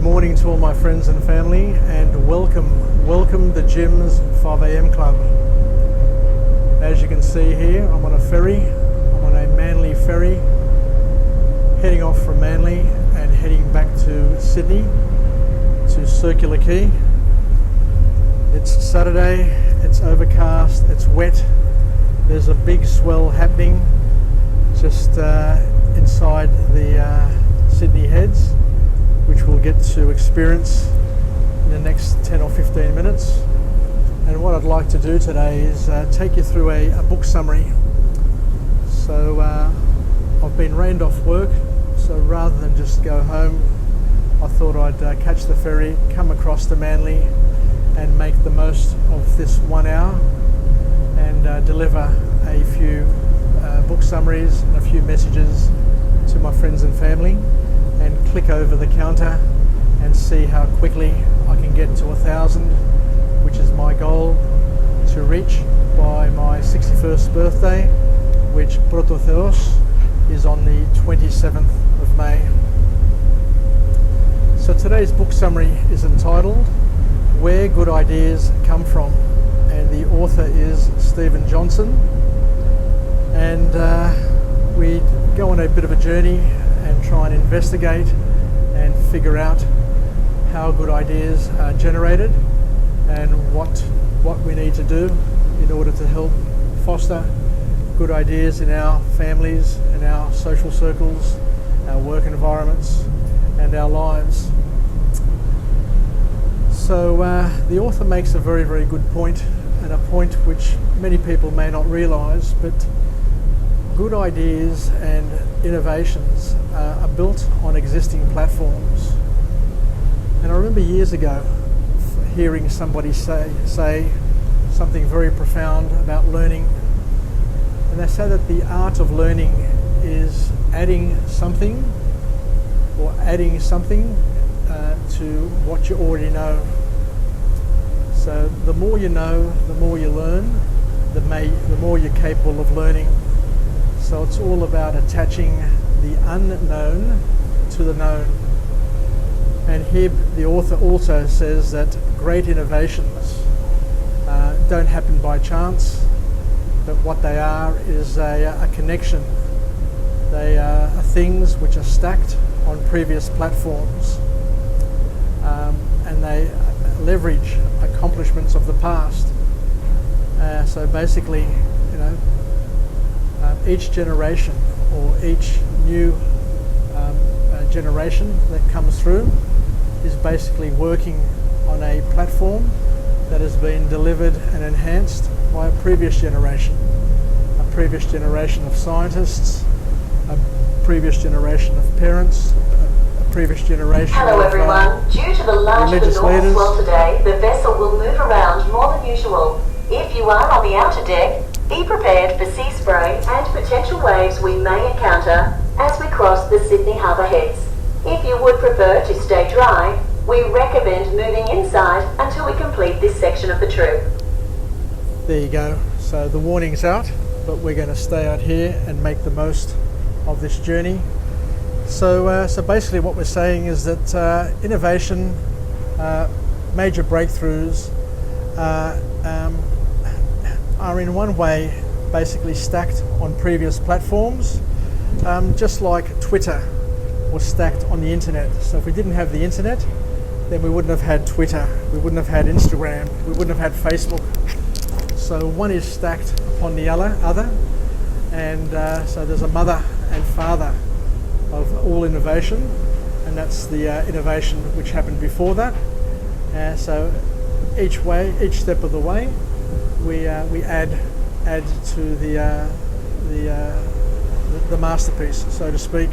morning to all my friends and family, and welcome to Jim's 5am Club. As you can see here, I'm on a ferry. I'm on a Manly ferry, heading off from Manly and heading back to Sydney, to Circular Quay. It's Saturday, it's overcast, it's wet. There's a big swell happening just inside the Sydney Heads, which we'll get to experience in the next 10 or 15 minutes. And what I'd like to do today is take you through a book summary. So I've been rained off work, so rather than just go home, I thought I'd catch the ferry, come across to Manly and make the most of this 1 hour and deliver a few book summaries and a few messages to my friends and family, and click over the counter and see how quickly I can get to 1,000, which is my goal to reach by my 61st birthday, which Proto Theos is on the 27th of May. So today's book summary is entitled Where Good Ideas Come From, and the author is Stephen Johnson. And we go on a bit of a journey and try and investigate and figure out how good ideas are generated and what we need to do in order to help foster good ideas in our families, in our social circles, our work environments and our lives. So the author makes a very, very good point, and a point which many people may not realise, but good ideas and innovations are built on existing platforms. And I remember years ago hearing somebody say something very profound about learning. And they say that the art of learning is adding something to what you already know. So the more you know, the more you learn, the more you're capable of learning. So it's all about attaching the unknown to the known. And here the author also says that great innovations don't happen by chance, but what they are is a connection. They are things which are stacked on previous platforms, and they leverage accomplishments of the past. So basically, each generation or each new generation that comes through is basically working on a platform that has been delivered and enhanced by a previous generation of scientists, a previous generation of parents, a previous generation Hello everyone. Due to the large religious enormous leaders. swell today, the vessel will move around more than usual. If you are on the outer deck, be prepared for sea spray and potential waves we may encounter as we cross the Sydney Harbour Heads. If you would prefer to stay dry, we recommend moving inside until we complete this section of the trip. There you go. So the warning's out, but we're going to stay out here and make the most of this journey. So basically what we're saying is that innovation, major breakthroughs are in one way basically stacked on previous platforms, just like Twitter was stacked on the internet. So if we didn't have the internet, then we wouldn't have had Twitter, we wouldn't have had Instagram, we wouldn't have had Facebook. So one is stacked upon the other, and so there's a mother and father of all innovation, and that's the innovation which happened before that. So each step of the way, we add to the masterpiece, so to speak.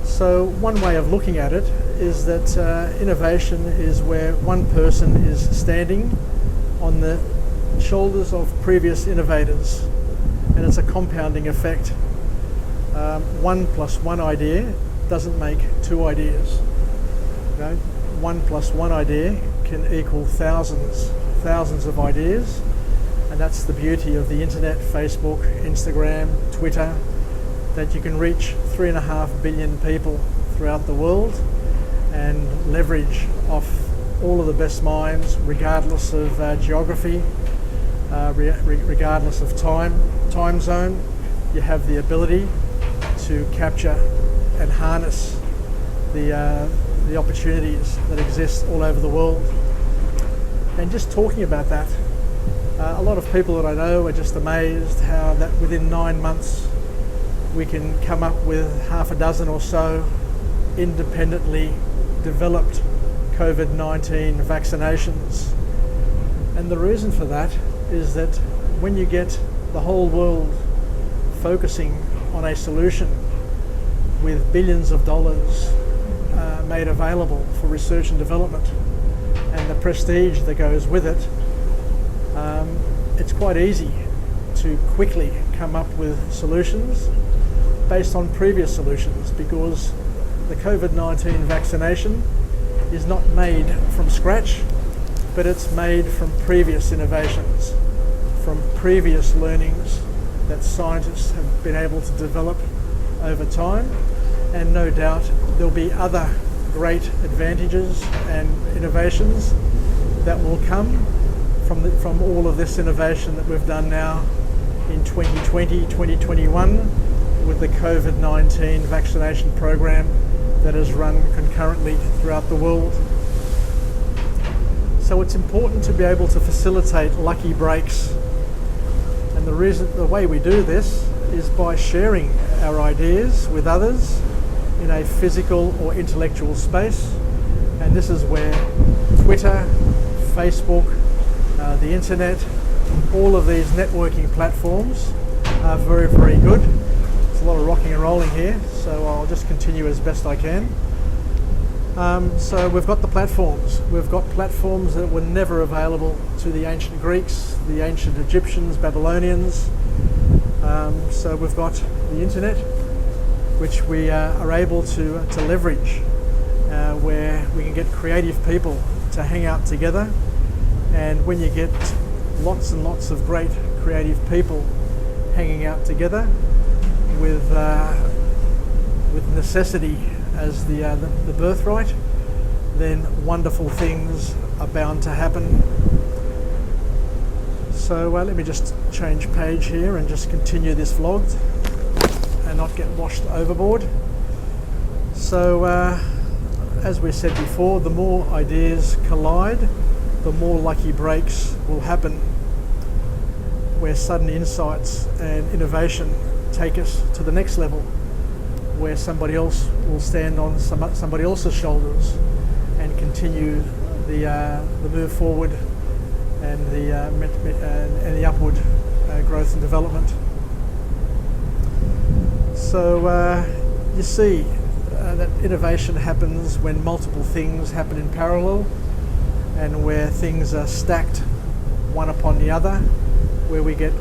So one way of looking at it is that innovation is where one person is standing on the shoulders of previous innovators, and it's a compounding effect. 1 plus 1 idea doesn't make 2 ideas. 1 plus 1 idea can equal thousands of ideas, and that's the beauty of the internet, Facebook, Instagram, Twitter, that you can reach 3.5 billion people throughout the world and leverage off all of the best minds, regardless of geography, regardless of time zone. You have the ability to capture and harness the opportunities that exist all over the world. And just talking about that, a lot of people that I know are just amazed how that within 9 months we can come up with half a dozen or so independently developed COVID-19 vaccinations. And the reason for that is that when you get the whole world focusing on a solution with billions of dollars made available for research and development and the prestige that goes with it, it's quite easy to quickly come up with solutions based on previous solutions, because the COVID-19 vaccination is not made from scratch, but it's made from previous innovations, from previous learnings that scientists have been able to develop over time. And no doubt there'll be other great advantages and innovations that will come from all of this innovation that we've done now in 2020, 2021 with the COVID-19 vaccination program that is run concurrently throughout the world. So it's important to be able to facilitate lucky breaks. And the way we do this is by sharing our ideas with others in a physical or intellectual space. And this is where Twitter, Facebook, the internet, all of these networking platforms are very, very good. There's a lot of rocking and rolling here, so I'll just continue as best I can. So we've got the platforms. We've got platforms that were never available to the ancient Greeks, the ancient Egyptians, Babylonians. So we've got the internet, which we are able to leverage, where we can get creative people to hang out together. And when you get lots and lots of great creative people hanging out together with necessity as the birthright, then wonderful things are bound to happen. So let me just change page here and just continue this vlog and not get washed overboard. So as we said before, the more ideas collide, the more lucky breaks will happen, where sudden insights and innovation take us to the next level, where somebody else will stand on somebody else's shoulders and continue the move forward and the upward growth and development. So you see that innovation happens when multiple things happen in parallel, and where things are stacked one upon the other, where we get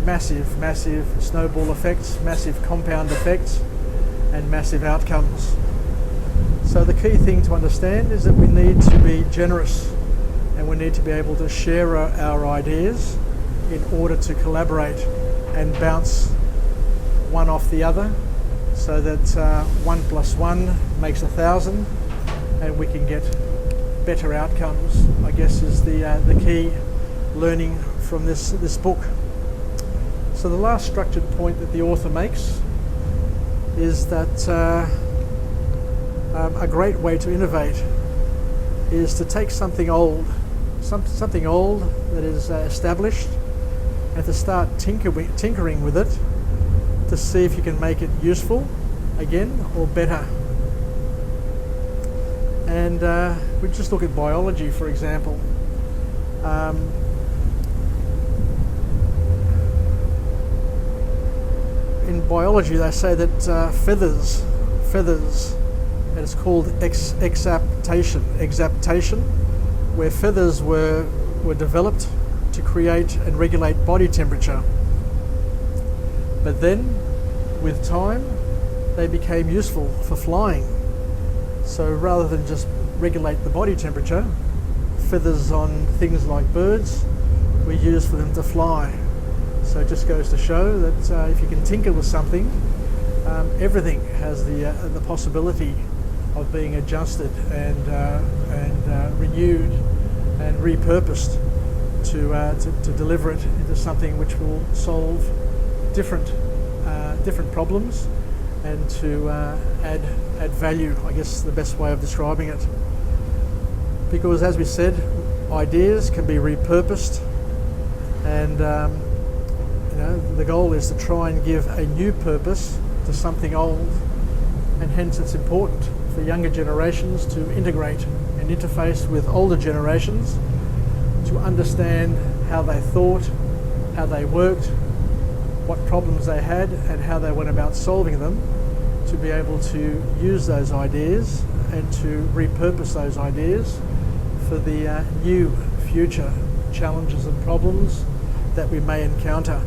massive snowball effects, massive compound effects, and massive outcomes. So the key thing to understand is that we need to be generous, and we need to be able to share our ideas in order to collaborate and bounce one off the other, so that 1 + 1 makes 1,000, and we can get better outcomes, I guess, is the key learning from this book. So the last structured point that the author makes is that a great way to innovate is to take something old that is established, and to start tinkering with it to see if you can make it useful again or better. And we just look at biology, for example. In biology, they say that feathers, and it's called exaptation, where feathers were developed to create and regulate body temperature. But then, with time, they became useful for flying. So rather than just regulate the body temperature, feathers on things like birds we use for them to fly. So it just goes to show that if you can tinker with something, everything has the possibility of being adjusted and renewed and repurposed to deliver it into something which will solve different problems and to add value, I guess the best way of describing it. Because as we said, ideas can be repurposed, and the goal is to try and give a new purpose to something old, and hence it's important for younger generations to integrate and interface with older generations to understand how they thought, how they worked, what problems they had, and how they went about solving them, to be able to use those ideas and to repurpose those ideas for the new future challenges and problems that we may encounter.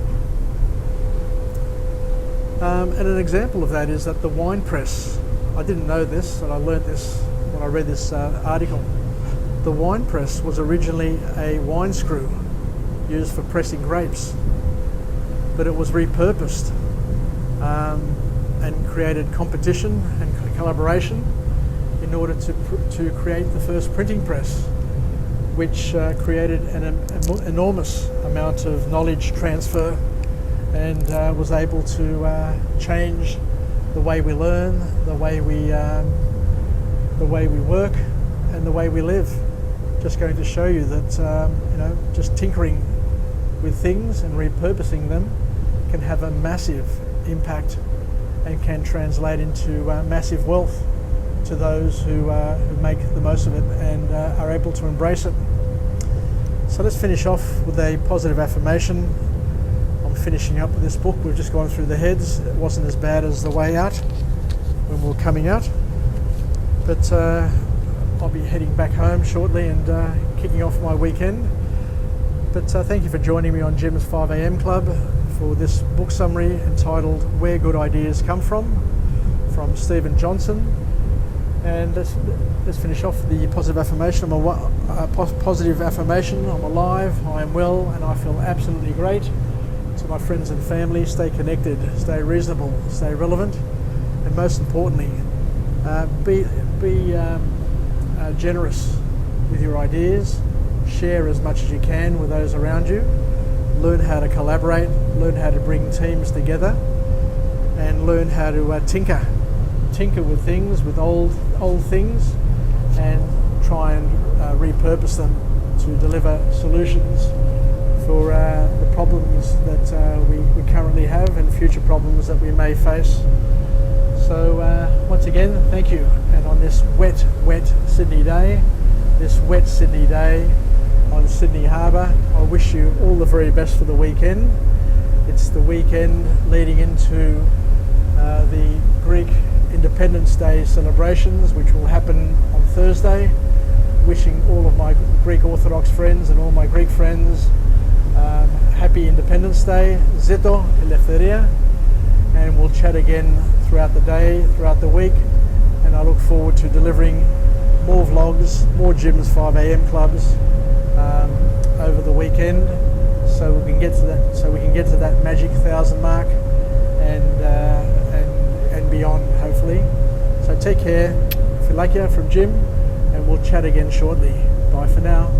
And an example of that is that the wine press, I didn't know this, and I learnt this when I read this article. The wine press was originally a wine screw used for pressing grapes, but it was repurposed and created competition and collaboration in order to create the first printing press, which created an enormous amount of knowledge transfer and was able to change the way we learn, the way we work, and the way we live. Just going to show you that just tinkering with things and repurposing them can have a massive impact and can translate into massive wealth to those who make the most of it and are able to embrace it. So let's finish off with a positive affirmation. I'm finishing up with this book. We've just gone through the heads. It wasn't as bad as the way out when we were coming out, but I'll be heading back home shortly and kicking off my weekend. But thank you for joining me on Jim's 5am Club for this book summary entitled Where Good Ideas Come from Stephen Johnson. And let's finish off the positive affirmation. Positive affirmation. I'm alive, I am well, and I feel absolutely great. To my friends and family, stay connected, stay reasonable, stay relevant, and most importantly, be generous with your ideas. Share as much as you can with those around you. Learn how to collaborate, learn how to bring teams together, and learn how to tinker with things, with old things, and try and repurpose them to deliver solutions for the problems that we currently have and future problems that we may face. So once again, thank you. And on this wet Sydney day, on Sydney Harbour, I wish you all the very best for the weekend. It's the weekend leading into the Greek Independence Day celebrations, which will happen on Thursday. Wishing all of my Greek Orthodox friends and all my Greek friends happy Independence Day, Zito Eleftheria, and we'll chat again throughout the day, throughout the week, and I look forward to delivering more vlogs, more Jim's 5am clubs over the weekend, so we can get to that magic 1,000 mark and beyond, hopefully. So take care, Philakia from Jim, and we'll chat again shortly. Bye for now.